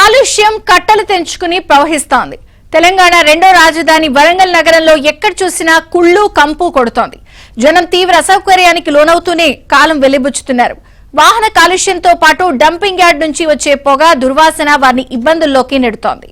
కాలుష్యం కట్టలు తెంచుకుని ప్రవహిస్తోంది. తెలంగాణ రెండో రాజధాని వరంగల్ నగరంలో ఎక్కడ చూసినా కుళ్ళు కంపు కొడుతోంది. జనం తీవ్ర అసౌకర్యానికి లోనవుతూనే కాలం వెలిబుచ్చుతున్నారు. వాహన కాలుష్యంతో పాటు డంపింగ్ యార్డ్ నుంచి వచ్చే పొగ దుర్వాసన వారిని ఇబ్బందుల్లోకి నెడుతోంది.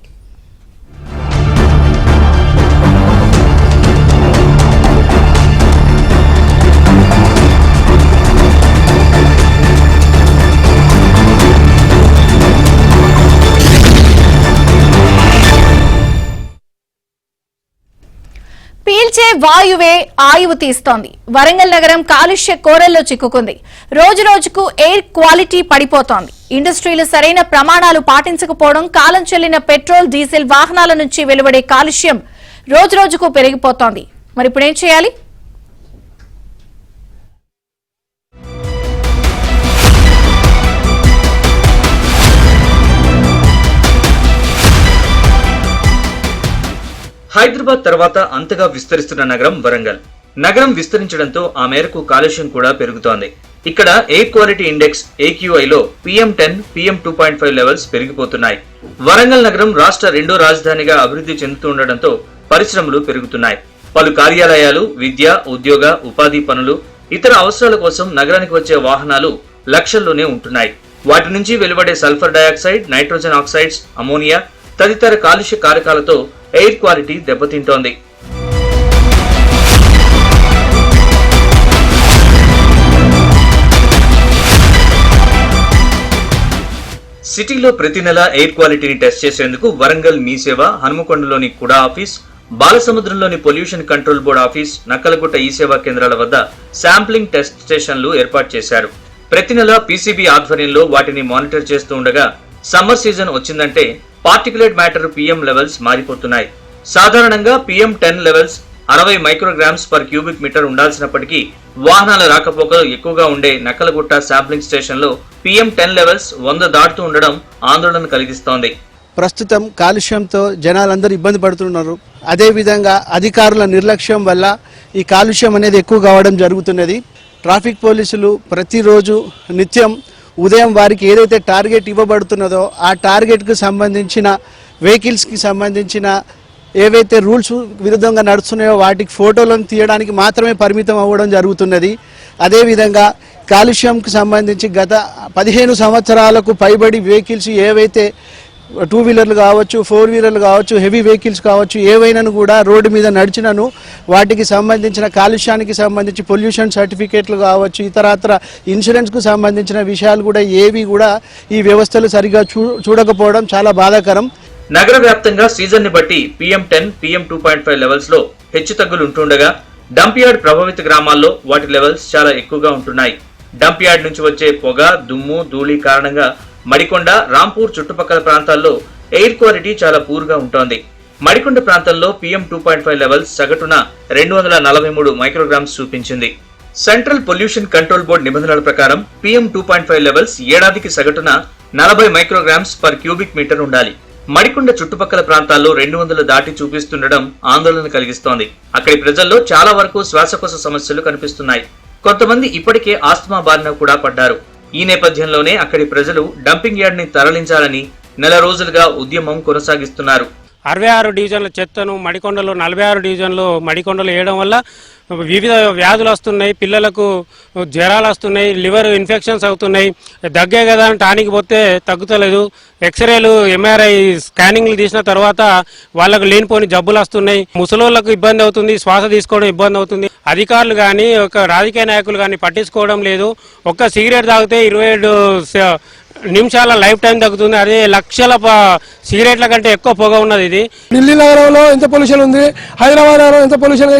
పీల్చే వాయువే ఆయువు తీస్తోంది. వరంగల్ నగరం కాలుష్య కోరల్లో చిక్కుకుంది. రోజు రోజుకు ఎయిర్ క్వాలిటీ పడిపోతోంది. ఇండస్ట్రీలు సరైన ప్రమాణాలు పాటించకపోవడం, కాలం చెల్లిన పెట్రోల్ డీజిల్ వాహనాల నుంచి వెలువడే కాలుష్యం రోజు రోజుకు పెరిగిపోతోంది. మరి ఇప్పుడేం చేయాలి? హైదరాబాద్ తర్వాత అంతగా విస్తరిస్తున్న నగరం వరంగల్. నగరం విస్తరించడంతో ఆ మేరకు కాలుష్యం కూడా పెరుగుతోంది. ఇక్కడ ఎయిర్ క్వాలిటీ ఇండెక్స్ AQIలో PM10, PM2.5 లెవెల్స్ పెరిగిపోతున్నాయి. వరంగల్ నగరం రాష్ట్ర రెండో రాజధానిగా అభివృద్ధి చెందుతుండటంతో పరిశ్రమలు పెరుగుతున్నాయి. పలు కార్యాలయాలు, విద్య, ఉద్యోగ, ఉపాధి పనులు, ఇతర అవసరాల కోసం నగరానికి వచ్చే వాహనాలు లక్షల్లోనే ఉంటున్నాయి. వాటి నుంచి వెలువడే sulphur dioxide, nitrogen oxides, ammonia తదితర కాలుష్య కారకాలతో ఎయిర్ క్వాలిటీ దెబ్బతింటోంది. సిటీలో ప్రతి నెల ఎయిర్ క్వాలిటీని టెస్ట్ చేసేందుకు వరంగల్ మీ సేవ, హనుమకొండలోని కుడా ఆఫీస్, బాలసముద్రంలోని pollution control board office, Nakkalagutta ఈ సేవా కేంద్రాల వద్ద శాంప్లింగ్ టెస్ట్ స్టేషన్లు ఏర్పాటు చేశారు. ప్రతి నెల PCB ఆధ్వర్యంలో వాటిని మానిటర్ చేస్తూ ఉండగా సమ్మర్ సీజన్ వచ్చిందంటే పార్టికులేట్ మ్యాటర్ PM లెవెల్స్ మారిపోతున్నాయి. సాధారణంగా PM10 levels 60 micrograms per cubic metre ఉండాల్సినప్పటికీ వాహనాల రాకపోకలు ఎక్కువగా ఉండే నక్కలగుట్ట శాంప్లింగ్ స్టేషన్ లో PM10 లెవెల్స్ 100 దాటుతూ ఉండడం ఆందోళన కలిగిస్తోంది. ప్రస్తుతం కాలుష్యంతో జనాలందరూ ఇబ్బంది పడుతున్నారు. అదేవిధంగా అధికారుల నిర్లక్ష్యం వల్ల ఈ కాలుష్యం అనేది ఎక్కువ కావడం జరుగుతున్నది. ట్రాఫిక్ పోలీసులు ప్రతిరోజు నిత్యం ఉదయం వారికి ఏదైతే టార్గెట్ ఇవ్వబడుతున్నదో ఆ టార్గెట్కు సంబంధించిన వెహికల్స్కి సంబంధించిన ఏవైతే రూల్స్ విరుద్ధంగా నడుస్తున్నాయో వాటికి ఫోటోలను తీయడానికి మాత్రమే పరిమితం అవ్వడం జరుగుతున్నది. అదేవిధంగా కాలుష్యంకు సంబంధించి గత 15 సంవత్సరాలకు పైబడి వెహికల్స్ ఏవైతే 2 వీలర్లు కావచ్చు, 4 వీలర్లు కావచ్చు, హెవీ వెహికల్స్ కావచ్చు, ఏవైనాను కూడా రోడ్డు మీద నడిచినను వాటికి సంబంధించిన కాలుష్యానికి సంబంధించి పొల్యూషన్ సర్టిఫికేట్లు కావచ్చు, ఇతరత్ర ఇన్సూరెన్స్కు సంబంధించిన విషయాలు కూడా ఏవి కూడా ఈ వ్యవస్థలు సరిగా చూడకపోవడం చాలా బాధాకరం. నగర వ్యాప్తంగా సీజన్ ని బట్టి PM10, PM2.5 లెవెల్స్ లో హెచ్చుతగ్గులు ఉంటుండగా డంప్ యార్డ్ ప్రభావిత గ్రామాల్లో వాటి లెవెల్స్ చాలా ఎక్కువగా ఉంటున్నాయి. డంప్ యార్డ్ నుంచి వచ్చే పొగ, దుమ్ము, ధూళి కారణంగా మడికొండ, రాంపూర్ చుట్టుపక్కల ప్రాంతాల్లో ఎయిర్ క్వాలిటీ చాలా పూర్గా ఉంటోంది. మడికొండ ప్రాంతంలో PM2.5 లెవెల్స్ సగటున 243 మైక్రోగ్రామ్స్ చూపించింది. సెంట్రల్ పొల్యూషన్ కంట్రోల్ బోర్డు నిబంధనల ప్రకారం PM2.5 లెవెల్స్ ఏడాదికి సగటున 40 మైక్రోగ్రామ్స్ పర్ క్యూబిక్ మీటర్ ఉండాలి. మడికొండ చుట్టుపక్కల ప్రాంతాల్లో 200 దాటి చూపిస్తుండడం ఆందోళన కలిగిస్తోంది. అక్కడి ప్రజల్లో చాలా వరకు శ్వాసకోశ సమస్యలు కనిపిస్తున్నాయి. కొంతమంది ఇప్పటికే ఆస్తమా బారిన కూడా పడ్డారు. ఈ నేపథ్యంలోనే అక్కడి ప్రజలు డంపింగ్ యార్డ్ ని తరలించాలని నెల రోజులుగా ఉద్యమం కొనసాగిస్తున్నారు. 66 డివిజన్ల చెత్తను మడికొండలో 46 డివిజన్లు మడికొండలో వేయడం వల్ల వివిధ వ్యాధులు వస్తున్నాయి. పిల్లలకు జ్వరాలు వస్తున్నాయి, లివర్ ఇన్ఫెక్షన్స్ అవుతున్నాయి. దగ్గే కదా అని టానిక్ పోతే తగ్గుతలేదు. ఎక్స్రేలు, MRI స్కానింగ్లు తీసిన తర్వాత వాళ్ళకు లేనిపోని జబ్బులు వస్తున్నాయి. ముసలోళ్లకు ఇబ్బంది అవుతుంది, శ్వాస తీసుకోవడం ఇబ్బంది అవుతుంది. అధికారులు కానీ ఒక రాజకీయ నాయకులు కానీ పట్టించుకోవడం లేదు. ఒక్క సిగరెట్ తాగితే 27 నిమిషాల లైఫ్ టైం తగ్గుతుంది. అదే లక్షల సిగరెట్ల కంటే ఎక్కువ పొగ ఉన్నది. ఇది ఢిల్లీ నగరంలో ఎంత పొల్యూషన్ ఉంది, హైదరాబాద్ నగరం ఎంత పొల్యూషన్,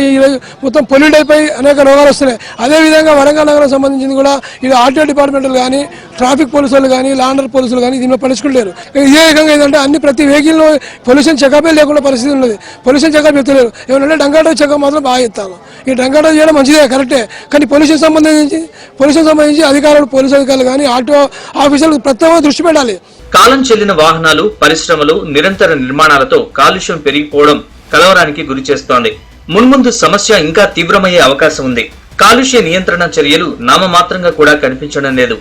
మొత్తం పొల్యూట్ అయిపోయి అనేక రోగాలు వస్తున్నాయి. అదేవిధంగా వరంగల్ నగరం సంబంధించింది కూడా ఇది RTO డిపార్ట్మెంట్లు కానీ, ట్రాఫిక్ పోలీసులు కానీ, లాండర్ పోలీసులు కానీ దీనిలో పట్టించుకుంటారు. ఇదే విధంగా ఏంటంటే అన్ని ప్రతి వెహికల్లో పొల్యూషన్ చెకప్ లేకుండా పరిస్థితి ఉన్నది. పొల్యూషన్ చెకప్ ఎత్తలేరు. ఏమంటే డంకాటో చెకప్ మాత్రం బాగా ఎత్తాను. ఈ డంకాటో చేయడం మంచిదే, కరెక్టే. కానీ పొల్యూషన్ సంబంధించి అధికారులు, పోలీసు అధికారులు కానీ, RTO ఆఫీసర్లు ప్రత్యేకంగా దృష్టి పెట్టాలి. కాలం చెల్లిన వాహనాలు, పరిశ్రమలు, నిరంతర నిర్మాణాలతో కాలుష్యం పెరిగిపోవడం కలవరానికి గురి చేస్తోంది. మున్ముందు సమస్య ఇంకా తీవ్రమయ్యే అవకాశం ఉంది. కాలుష్య నియంత్రణ చర్యలు నామమాత్రంగా కూడా కనిపించడం లేదు.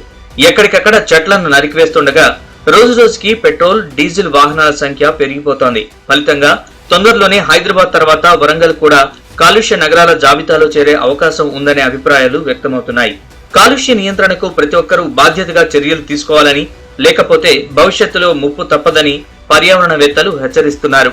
ఎక్కడికక్కడ చెట్లను నరికివేస్తుండగా రోజు రోజుకి పెట్రోల్, డీజిల్ వాహనాల సంఖ్య పెరిగిపోతోంది. ఫలితంగా తొందరలోనే హైదరాబాద్ తర్వాత వరంగల్ కూడా కాలుష్య నగరాల జాబితాలో చేరే అవకాశం ఉందనే అభిప్రాయాలు వ్యక్తమవుతున్నాయి. కాలుష్య నియంత్రణకు ప్రతి ఒక్కరూ బాధ్యతగా చర్యలు తీసుకోవాలని, లేకపోతే భవిష్యత్తులో ముప్పు తప్పదని పర్యావరణవేత్తలు హెచ్చరిస్తున్నారు.